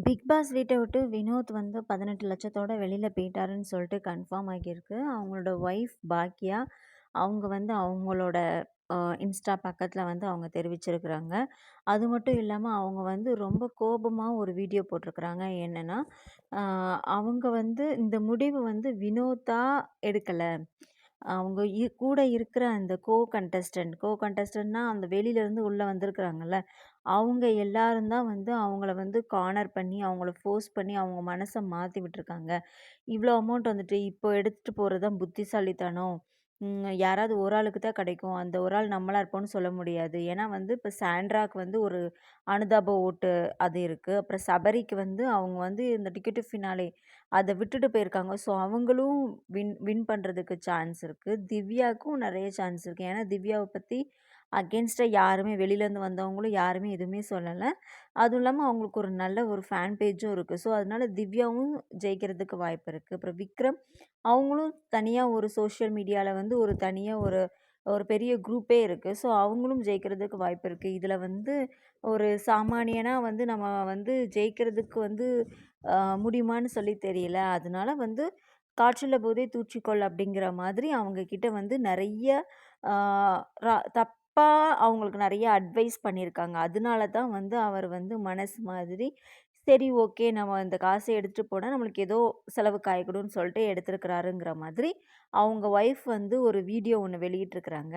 Big pass வீட்ட விட்டு வினோத் வந்து 18,00,000 வெளில போயிட்டாருன்னு சொல்லிட்டு கன்ஃபார்ம் ஆகியிருக்கு. அவங்களோட ஒய்ஃப் பாக்யா, அவங்க வந்து அவங்களோட இன்ஸ்டா பக்கத்தில வந்து அவங்க தெரிவிச்சிருக்கிறாங்க. அது மட்டும் இல்லாம அவங்க வந்து ரொம்ப கோபமா ஒரு வீடியோ போட்டிருக்கிறாங்க. என்னன்னா, அ அவங்க வந்து இந்த முடிவு வந்து வினோத்தா எடுக்கல. அவங்க கூட இருக்கிற அந்த கோ கண்டஸ்டன்ட்னா அந்த வெளியிலேருந்து உள்ள வந்திருக்கிறாங்கல்ல, அவங்க எல்லாரும் தான் வந்து அவங்கள வந்து கார்னர் பண்ணி, அவங்கள ஃபோர்ஸ் பண்ணி அவங்க மனச மாத்தி விட்டுருக்காங்க. இவ்வளோ அமௌண்ட் வந்துட்டு இப்போ எடுத்துட்டு போறது தான் புத்திசாலித்தனம். யாராவது ஒரு ஆளுக்கு தான் கிடைக்கும். அந்த ஒரு ஆள் நம்மளா இருப்போம்னு சொல்ல முடியாது. ஏன்னா வந்து இப்போ சாண்ட்ராக்கு வந்து ஒரு அனுதாப ஓட்டு அது இருக்கு. அப்புறம் சபரிக்கு வந்து அவங்க வந்து இந்த டிக்கெட் ஃபினாலே அத விட்டுட்டு போயிருக்காங்க. ஸோ அவங்களும் வின் வின் பண்றதுக்கு சான்ஸ் இருக்கு. திவ்யாவுக்கும் நெறைய சான்ஸ் இருக்கு. ஏன்னா திவ்யாவ பத்தி அகெயின்ஸ்டா யாருமே வெளியிலேருந்து வந்தவங்களும் யாருமே எதுவுமே சொல்லல. அதுவும் இல்லாம அவங்களுக்கு ஒரு நல்ல ஒரு ஃபேன் பேஜும் இருக்கு. ஸோ அதனால திவ்யாவும் ஜெயிக்கிறதுக்கு வாய்ப்பு இருக்கு. அப்புறம் விக்ரம் அவங்களும் தனியா ஒரு சோஷியல் மீடியால வந்து ஒரு தனியா ஒரு ஒரு பெரிய குரூப்பே இருக்கு. ஸோ அவங்களும் ஜெயிக்கிறதுக்கு வாய்ப்பு இருக்கு. இதுல வந்து ஒரு சாமானியனா வந்து நம்ம வந்து ஜெயிக்கிறதுக்கு வந்து முடியுமான்னு சொல்லி தெரியல. அதனால வந்து "காற்றுள்ள போதே தூற்றிக்கொள்" அப்படிங்கிற மாதிரி அவங்க கிட்ட வந்து நெறைய ஆ தப்பா அவங்களுக்கு நெறைய அட்வைஸ் பண்ணியிருக்காங்க. அதனால தான் வந்து அவர் வந்து மனசு மாதிரி, சரி ஓகே நம்ம இந்த காச எடுத்துட்டு போனா நம்மளுக்கு ஏதோ செலவுக்கு ஆயிடும்னு சொல்லிட்டு எடுத்திருக்கிறாருங்கிற மாதிரி, அவங்க ஒய்ஃப் வந்து ஒரு வீடியோ ஒண்ணு வெளியிட்டிருக்கிறாங்க.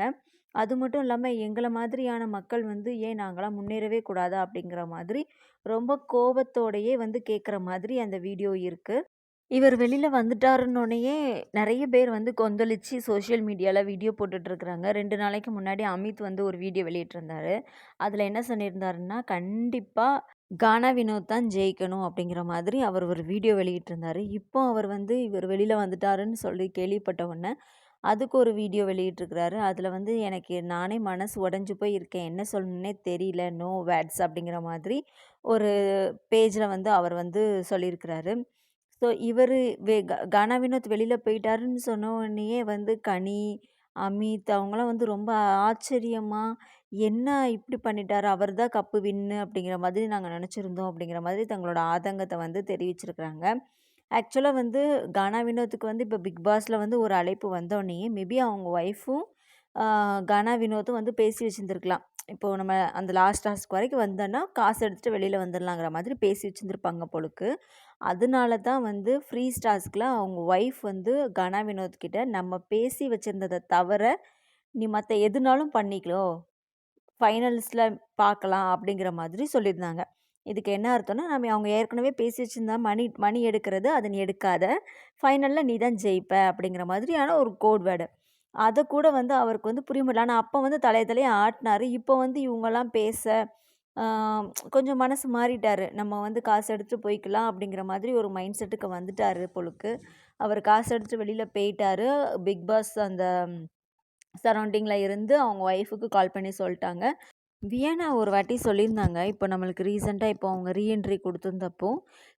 அது மட்டும் இல்லாம எங்கள மாதிரியான மக்கள் வந்து ஏன் நாங்கலாம் முன்னேறவே கூடாதா? அப்படிங்கிற மாதிரி ரொம்ப கோபத்தோடயே வந்து கேட்குற மாதிரி அந்த வீடியோ இருக்கு. இவர் வெளில வந்துட்டாருன்னோனயே நெறைய பேர் வந்து கொந்தளிச்சு சோஷியல் மீடியால வீடியோ போட்டுட்ருக்காங்க. 2 நாளைக்கு முன்னாடி அமித் வந்து ஒரு வீடியோ வெளியிட்டிருந்தாரு. அதில என்ன சொல்லியிருந்தாருன்னா, கண்டிப்பா கானா வினோத் தான் ஜெயிக்கணும் அப்படிங்கிற மாதிரி அவர் ஒரு வீடியோ வெளியிட்டிருந்தாரு. இப்போ அவர் வந்து இவர் வெளில வந்துட்டாருன்னு சொல்லி கேள்விப்பட்ட உடனே, அதுக்கு ஒரு வீடியோ வெளியிட்டிருக்கிறாரு. அதில வந்து எனக்கு நானே மனசு உடைஞ்சு போய் இருக்கேன். என்ன சொல்லணும்னே தெரியல. நோ வேர்ட்ஸ் அப்படிங்கிற மாதிரி ஒரு பேஜ்ல வந்து அவர் வந்து சொல்லியிருக்கிறாரு. ஸோ இவரு கானா வினோத் வெளியில போயிட்டாருன்னு சொன்ன உடனேயே வந்து கனி, அமித் அவங்கலாம் வந்து ரொம்ப ஆச்சரியமா, "என்ன இப்படி பண்ணிட்டாரு? அவர் தான் கப்பு வின்னு அப்படிங்கிற மாதிரி நாங்க நெனச்சிருந்தோம்." அப்படிங்கிற மாதிரி தங்களோட ஆதங்கத்த வந்து தெரிவிச்சிருக்கிறாங்க. ஆக்சுவலா வந்து கானா வினோத்துக்கு வந்து இப்போ பிக் பாஸ்ல வந்து ஒரு அழைப்பு வந்தோனயே, மேபி அவங்க ஒய்ஃபும் கானா வினோத்தும் வந்து பேசி வச்சிருந்துருக்கலாம். இப்போ நம்ம அந்த லாஸ்ட் டாஸ்க் வரைக்கும் வந்தோன்னா, காசு எடுத்துட்டு வெளியில வந்துரலாங்கிற மாதிரி பேசி வச்சிருந்துருப்பாங்க போலுக்கு. அதனால தான் வந்து ஃப்ரீஸ் டாஸ்க்ல அவங்க ஒய்ஃப் வந்து கானா வினோத் கிட்ட, "நம்ம பேசி வச்சிருந்தத தவிர, நீ மத்த எதுனாலும் பண்ணிக்கோ. ஃபைனல்ஸ்ல பார்க்கலாம்." அப்படிங்கிற மாதிரி சொல்லியிருந்தாங்க. இதுக்கு என்ன அர்த்தம்னா, அவங்க ஏற்கனவே பேசி வச்சிருந்தா மணி மணி எடுக்கிறது, அத நீ எடுக்காத. ஃபைனல்ல நீ தான் ஜெயிப்ப அப்படிங்கிற மாதிரியான ஒரு கோட் வேர்டு. அத கூட வந்து அவருக்கு வந்து புரிய முடியல. ஆனா அப்ப வந்து தலைய தலைய ஆட்டுனாரு. இப்போ வந்து இவங்கலாம் பேச, ஆ கொஞ்சம் மனசு மாறிட்டாரு. நம்ம வந்து காசு எடுத்துட்டு போய்க்கலாம் அப்படிங்கிற மாதிரி ஒரு மைண்ட் செட்டுக்கு வந்துட்டாரு போலுக்கு. அவர் காசு எடுத்துட்டு வெளியில போயிட்டாரு. பிக் பாஸ் அந்த சரவுண்டிங்ல இருந்து அவங்க ஒய்ஃப்க்கு கால் பண்ணி சொல்ட்டாங்க. வியன்னா ஒரு வாட்டி சொல்லியிருந்தாங்க. இப்போ நம்மளுக்கு ரீசென்ட்டா இப்போ அவங்க ரீஎன்ட்ரி குடுத்திருந்தப்போ,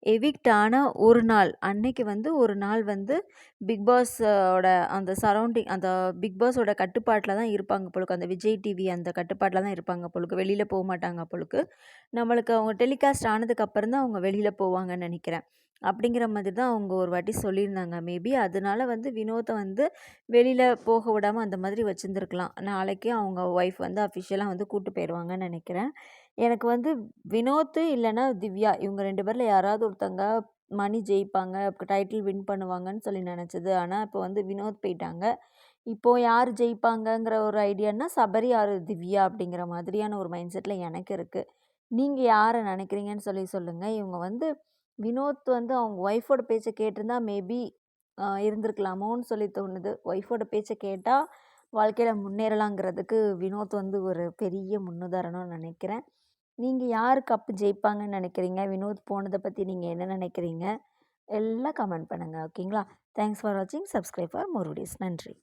எவிக்ட் ஆன ஒரு நாள், அன்னைக்கு வந்து ஒரு நாள் வந்து பிக் பாஸோட அந்த சரவுண்டிங் அந்த பிக் பாஸோட கட்டுப்பாட்ல தான் இருப்பாங்க போலுக்கு. அந்த விஜய் டிவி அந்த கட்டுப்பாட்ல தான் இருப்பாங்க போலுக்கு. வெளியில போமாட்டாங்க போலுக்கு. நம்மளுக்கு அவங்க டெலிகாஸ்ட் ஆனதுக்கு அப்புறம் தான் அவங்க வெளியில போவாங்கன்னு நெனைக்கிறேன். அப்படிங்கிற மாதிரி தான் அவங்க ஒரு வாட்டி சொல்லியிருந்தாங்க. மேபி அதனால வந்து வினோத வந்து வெளியில போக விடாம அந்த மாதிரி வச்சிருந்துருக்கலாம். நாளைக்கு அவங்க ஒய்ஃப் வந்து அஃபிஷியலா வந்து கூட்டு போயிருவாங்கன்னு நெனைக்கிறேன். எனக்கு வந்து வினோத் இல்லன்னா திவ்யா இவங்க 2 பேர்ல யாராவது ஒருத்தங்க மணி ஜெயிப்பாங்க, டைட்டில் வின் பண்ணுவாங்கன்னு சொல்லி நெனச்சது. ஆனா இப்போ வந்து வினோத் போயிட்டாங்க. இப்போ யார் ஜெயிப்பாங்கங்கிற ஒரு ஐடியான்னா சபரி ஆர் திவ்யா அப்படிங்கிற மாதிரியான ஒரு மைண்ட் செட்ல எனக்கு இருக்கு. நீங்க யார நெனைக்கிறீங்கன்னு சொல்லி சொல்லுங்க. இவங்க வந்து வினோத் வந்து அவங்க ஒய்ஃபோட பேச்ச கேட்டிருந்தா மேபி இருந்திருக்கலாமோன்னு சொல்லி தோணுது. ஒய்ஃபோட பேச்ச கேட்டா, வாழ்க்கையில முன்னேறலாங்கிறதுக்கு வினோத் வந்து ஒரு பெரிய முன்னுதாரணம்னு நெனைக்கிறேன். நீங்க யாரு கப்பு ஜெயிப்பாங்கன்னு நெனைக்கிறீங்க? வினோத் போனத பத்தி நீங்க என்ன நெனைக்கிறீங்க? எல்லாம் கமெண்ட் பண்ணுங்க. ஓகேங்களா? தேங்க்ஸ் ஃபார் வாட்சிங். Subscribe for more videos. நன்றி.